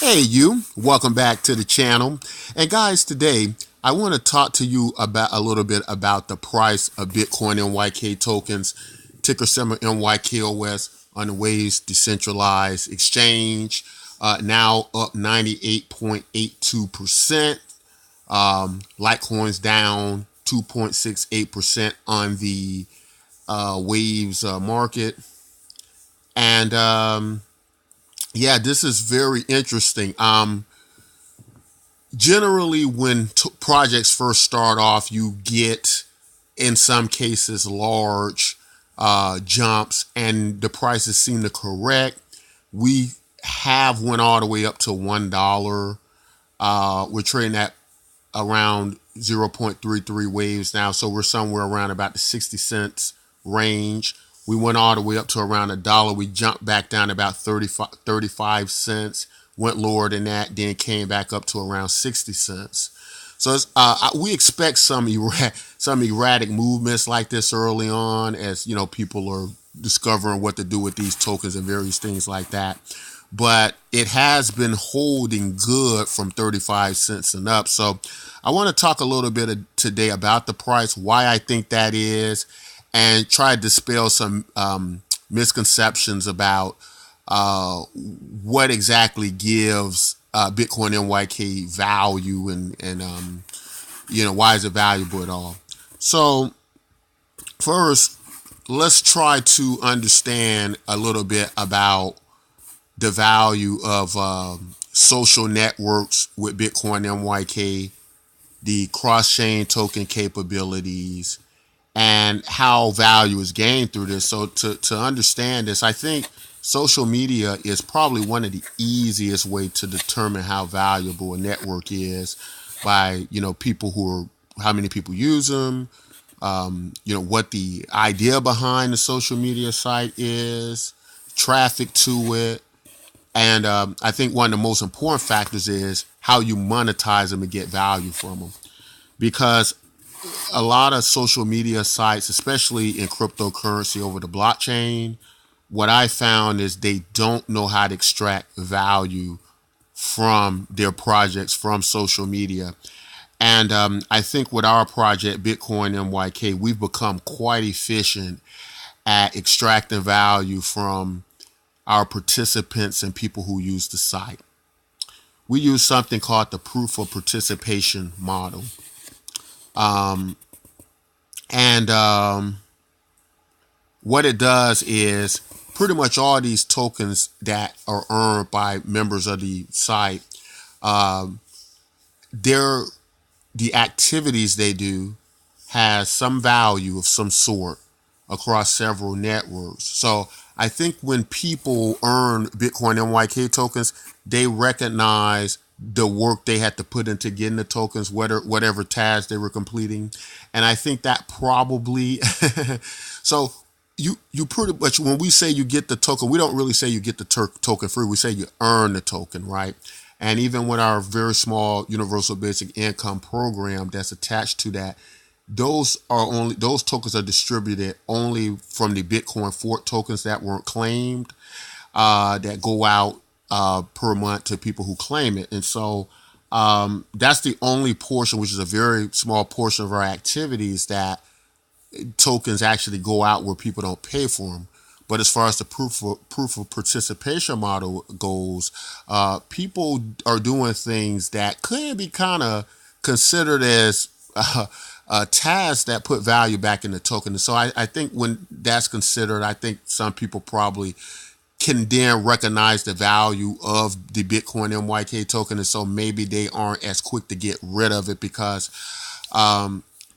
Hey you, welcome back to the channel. And guys, today I want to talk to you about a little bit about the price of Bitcoin NYK tokens, ticker symbol NYKOS on the Waves decentralized exchange. Now up 98.82%. Litecoin's down 2.68% on the Waves market. And yeah, this is very interesting. Generally, when projects first start off, you get, in some cases, large jumps, and the prices seem to correct. We have went all the way up to $1. We're trading at around 0.33 waves now, so we're somewhere around about the 60 cents range. We went all the way up to around $1. We jumped back down to about 35 cents, went lower than that, then came back up to around 60 cents. So it's, we expect some erratic movements like this early on, as people are discovering what to do with these tokens and various things like that. But it has been holding good from 35 cents and up. So I want to talk a little bit today about the price, why I think that is, and try to dispel some misconceptions about what exactly gives Bitcoin NYK value and why is it valuable at all. So first, let's try to understand a little bit about the value of social networks with Bitcoin NYK, the CrossChain token capabilities, and how value is gained through this. So to understand this, I think social media is probably one of the easiest way to determine how valuable a network is by, people how many people use them, what the idea behind the social media site is, traffic to it. And I think one of the most important factors is how you monetize them and get value from them. Because a lot of social media sites, especially in cryptocurrency over the blockchain, what I found is they don't know how to extract value from their projects from social media. And I think with our project, Bitcoin NYK, we've become quite efficient at extracting value from our participants and people who use the site. We use something called the proof of participation model. What it does is pretty much all these tokens that are earned by members of the site, the activities they do has some value of some sort across several networks. So I think when people earn Bitcoin NYK tokens, they recognize the work they had to put into getting the tokens, whatever task they were completing. And I think that probably, so you pretty much, when we say you get the token, we don't really say you get the token free. We say you earn the token, right? And even with our very small universal basic income program that's attached to that, those tokens are distributed only from the Bitcoin fork tokens that weren't claimed, that go out per month to people who claim it. And so that's the only portion, which is a very small portion of our activities, that tokens actually go out where people don't pay for them. But as far as the proof of participation model goes, people are doing things that could be kind of considered as tasks that put value back in the token. And so I think when that's considered, I think some people probably can then recognize the value of the Bitcoin NYK token. And so maybe they aren't as quick to get rid of it because,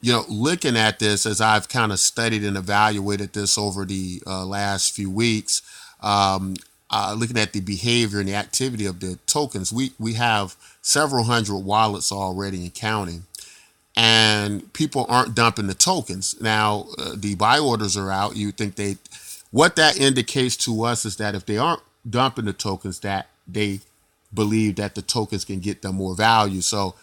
looking at this, as I've kind of studied and evaluated this over the last few weeks, looking at the behavior and the activity of the tokens, we have several hundred wallets already and counting. And people aren't dumping the tokens. Now, the buy orders are out. You think what that indicates to us is that if they aren't dumping the tokens, that they believe that the tokens can get them more value. So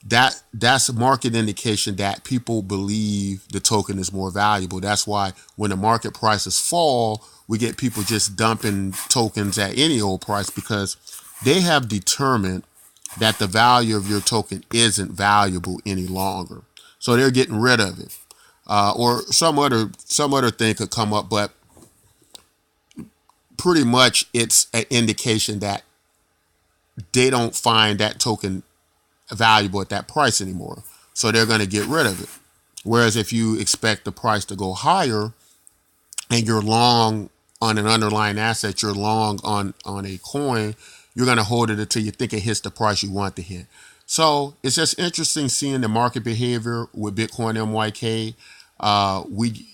that's a market indication that people believe the token is more valuable. That's why when the market prices fall, we get people just dumping tokens at any old price because they have determined that the value of your token isn't valuable any longer. So they're getting rid of it. Or some other thing could come up, but pretty much it's an indication that they don't find that token valuable at that price anymore. So they're going to get rid of it. Whereas if you expect the price to go higher and you're long on an underlying asset, you're long on a coin, you're going to hold it until you think it hits the price you want to hit. So it's just interesting seeing the market behavior with Bitcoin MYK.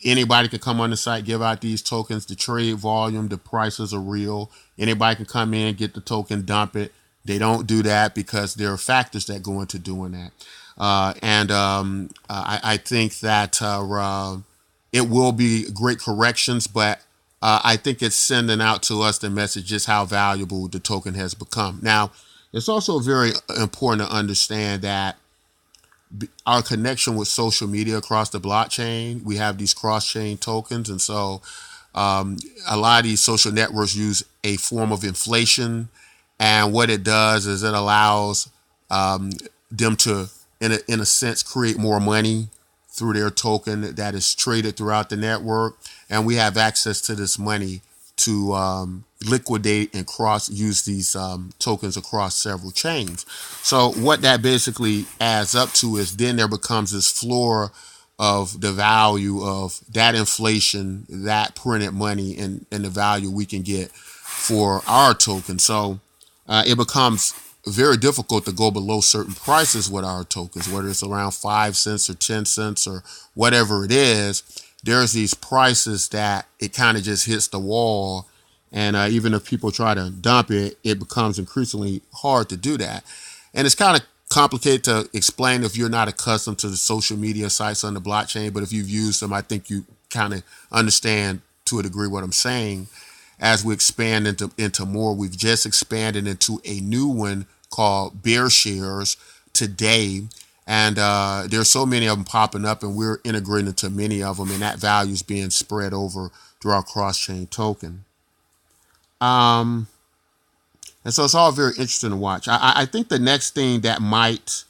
Anybody can come on the site, give out these tokens. The trade volume, the prices are real. Anybody can come in, get the token, dump it. They don't do that because there are factors that go into doing that. I think that it will be great corrections, but I think it's sending out to us the message just how valuable the token has become. Now, it's also very important to understand that our connection with social media across the blockchain, we have these cross-chain tokens. And so a lot of these social networks use a form of inflation. And what it does is it allows them to, in a sense, create more money through their token that is traded throughout the network. And we have access to this money to liquidate and use these tokens across several chains. So what that basically adds up to is then there becomes this floor of the value of that inflation, that printed money, and the value we can get for our token. So it becomes very difficult to go below certain prices with our tokens, whether it's around 5 cents or 10 cents or whatever it is. There's these prices that it kind of just hits the wall. And even if people try to dump it, it becomes increasingly hard to do that. And it's kind of complicated to explain if you're not accustomed to the social media sites on the blockchain. But if you've used them, I think you kind of understand to a degree what I'm saying. As we expand into more, we've just expanded into a new one called Bear Shares today. And there's so many of them popping up, and we're integrating into many of them, and that value is being spread over through our cross-chain token. And so it's all very interesting to watch. I think the next thing that might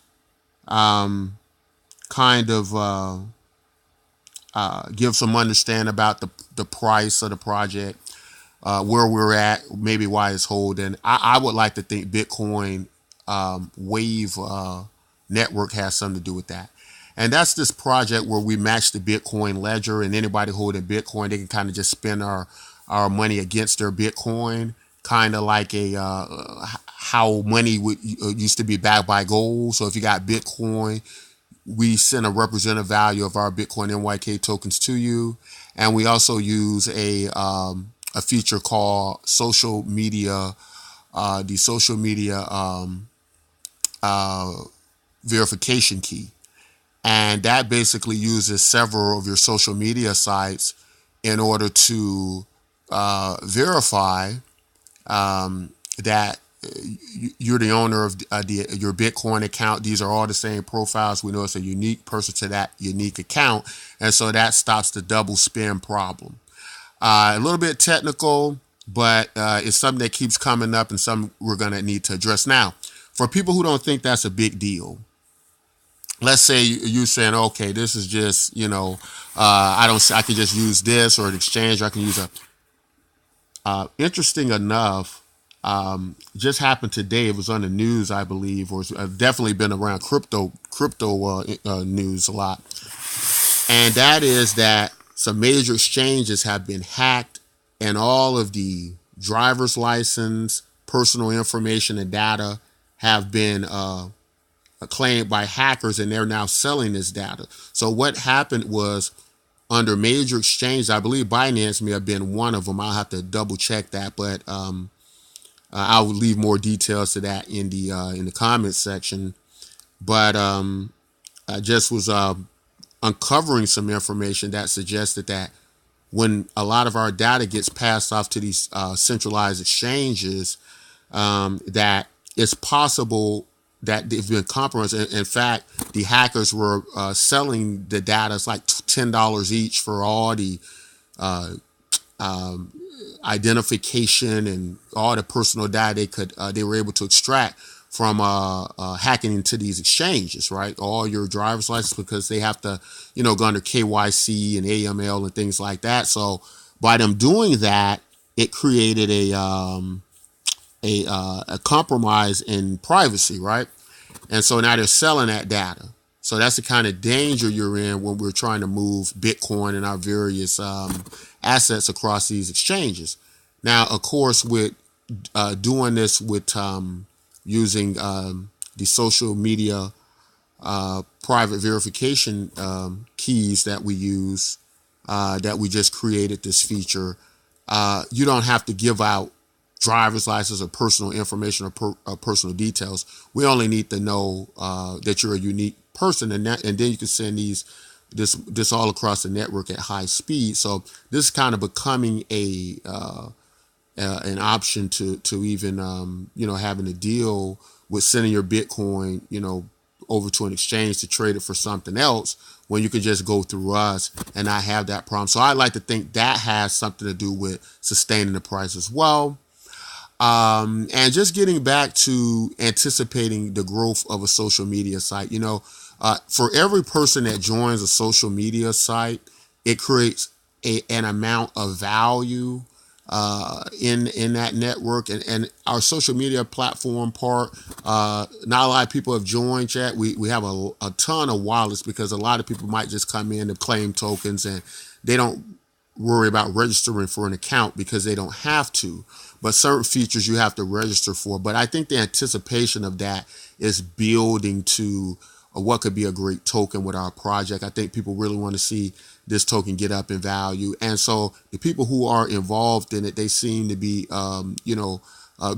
kind of give some understanding about the price of the project, where we're at, maybe why it's holding. I would like to think Bitcoin Wave network has something to do with that. And that's this project where we match the Bitcoin ledger, and anybody holding Bitcoin, they can kind of just spend our money against their Bitcoin, kind of like how money used to be backed by gold. So if you got Bitcoin, we send a representative value of our Bitcoin MYK tokens to you. And we also use a feature called social media, the social media verification key. And that basically uses several of your social media sites in order to verify that you're the owner of your Bitcoin account. These are all the same profiles. We know it's a unique person to that unique account. And so that stops the double spend problem. A little bit technical, but it's something that keeps coming up and something we're going to need to address. Now, for people who don't think that's a big deal, let's say you're saying, okay, this is just, I can just use this or an exchange, or I can use interesting enough, just happened today. It was on the news, I believe, or it's definitely been around crypto news a lot. And that is that some major exchanges have been hacked, and all of the driver's license, personal information, and data have been claimed by hackers, and they're now selling this data. So what happened was, under major exchanges, I believe Binance may have been one of them. I'll have to double check that, but I'll leave more details to that in the comments section. But I just was uncovering some information that suggested that when a lot of our data gets passed off to these centralized exchanges, that it's possible that they've been compromised. In fact, the hackers were selling the data. It's like $10 each for all the identification and all the personal data they were able to extract from hacking into these exchanges, right? All your driver's license, because they have to, go under KYC and AML and things like that. So by them doing that, it created a compromise in privacy, right? And so now they're selling that data. So that's the kind of danger you're in when we're trying to move Bitcoin and our various assets across these exchanges. Now, of course, with doing this with using the social media private verification keys that we use, that we just created this feature, you don't have to give out driver's license or personal information or personal details. We only need to know that you're a unique person, and then you can send this all across the network at high speed. So this is kind of becoming an option to even having to deal with sending your Bitcoin over to an exchange to trade it for something else, when you can just go through us and not have that problem. So I like to think that has something to do with sustaining the price as well. And just getting back to anticipating the growth of a social media site. For every person that joins a social media site, it creates an amount of value in that network. And our social media platform part, not a lot of people have joined yet. We have a ton of wallets, because a lot of people might just come in to claim tokens, and they don't worry about registering for an account because they don't have to. But certain features you have to register for. But I think the anticipation of that is building to what could be a great token with our project. I think people really want to see this token get up in value. And so the people who are involved in it, they seem to be,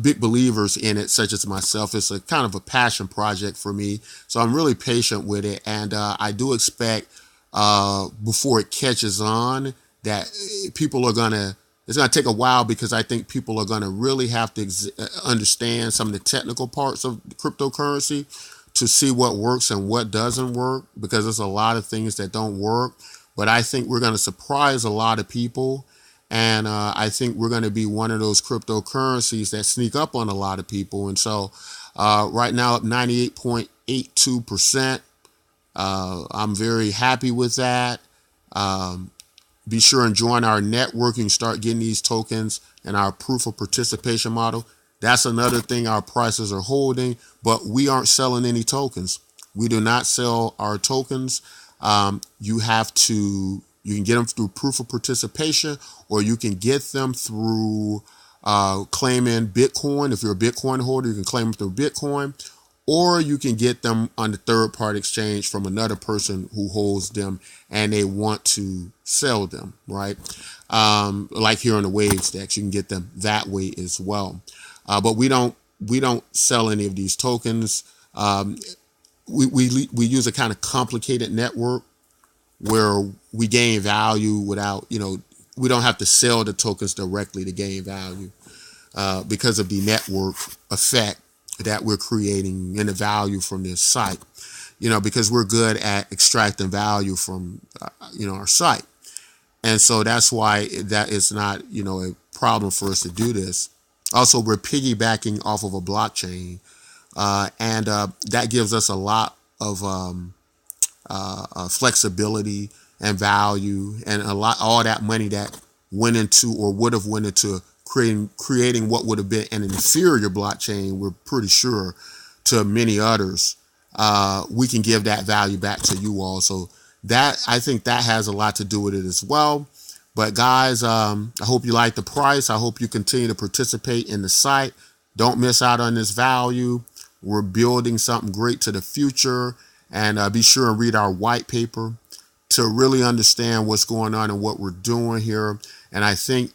big believers in it, such as myself. It's a kind of a passion project for me. So I'm really patient with it. And I do expect before it catches on that people are it's going to take a while, because I think people are going to really have to understand some of the technical parts of cryptocurrency to see what works and what doesn't work, because there's a lot of things that don't work. But I think we're going to surprise a lot of people. And I think we're going to be one of those cryptocurrencies that sneak up on a lot of people. And so right now, up 98.82%. I'm very happy with that. Be sure and join our network. You can start getting these tokens and our proof of participation model. That's another thing our prices are holding, but we aren't selling any tokens. We do not sell our tokens. You can get them through proof of participation, or you can get them through claiming Bitcoin. If you're a Bitcoin holder, you can claim them through Bitcoin, or you can get them on the third-party exchange from another person who holds them and they want to sell them, right? Like here on the Waves Dex, you can get them that way as well. But we don't sell any of these tokens. We use a kind of complicated network where we gain value without, we don't have to sell the tokens directly to gain value because of the network effect that we're creating and the value from this site, because we're good at extracting value from, our site. And so that's why that is not, a problem for us to do this. Also, we're piggybacking off of a blockchain, and that gives us a lot of flexibility and value, and all that money that went into or would have went into creating what would have been an inferior blockchain, we're pretty sure, to many others. We can give that value back to you all. So I think that has a lot to do with it as well. But guys, I hope you like the price. I hope you continue to participate in the site. Don't miss out on this value. We're building something great to the future. And be sure and read our white paper to really understand what's going on and what we're doing here. And I think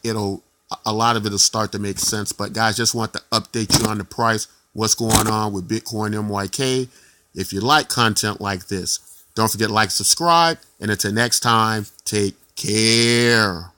a lot of it will start to make sense. But guys, just want to update you on the price, what's going on with Bitcoin MYK. If you like content like this, don't forget to like, subscribe, and until next time, take care.